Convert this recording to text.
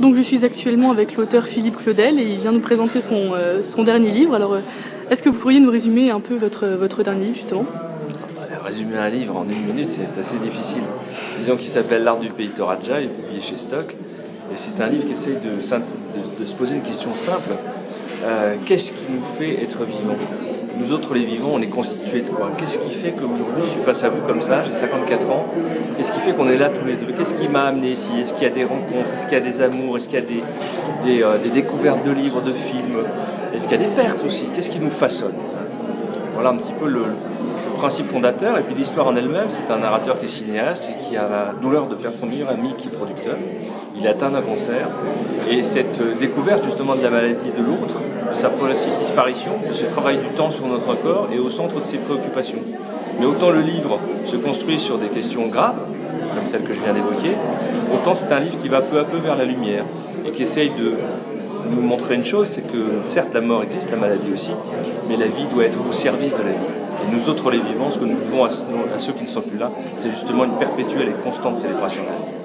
Donc je suis actuellement avec l'auteur Philippe Claudel et il vient nous présenter son dernier livre. Alors est-ce que vous pourriez nous résumer un peu votre dernier livre justement ? Résumer un livre en 1 minute, c'est assez difficile. Disons qu'il s'appelle L'Art du pays Toraja, il est publié chez Stock. Et c'est un livre qui essaye de se poser une question simple. Qu'est-ce qui nous fait être vivants ? Nous autres, les vivants, on est constitués de quoi ? Qu'est-ce qui fait qu'aujourd'hui, je suis face à vous comme ça, j'ai 54 ans ? Qu'est-ce qui fait qu'on est là tous les deux ? Qu'est-ce qui m'a amené ici ? Est-ce qu'il y a des rencontres ? Est-ce qu'il y a des amours ? Est-ce qu'il y a des découvertes de livres, de films ? Est-ce qu'il y a des pertes aussi ? Qu'est-ce qui nous façonne ? Voilà un petit peu le principe fondateur. Et puis l'histoire en elle-même, c'est un narrateur qui est cinéaste et qui a la douleur de perdre son meilleur ami qui est producteur. Il est atteint d'un cancer. Et cette découverte justement de la maladie de l'autre, de sa progressive disparition, de ce travail du temps sur notre corps est au centre de ses préoccupations. Mais autant le livre se construit sur des questions graves, comme celle que je viens d'évoquer, autant c'est un livre qui va peu à peu vers la lumière et qui essaye de nous montrer une chose, c'est que certes la mort existe, la maladie aussi, mais la vie doit être au service de la vie. Et nous autres les vivants, ce que nous devons à ceux qui ne sont plus là, c'est justement une perpétuelle et constante célébration de la vie.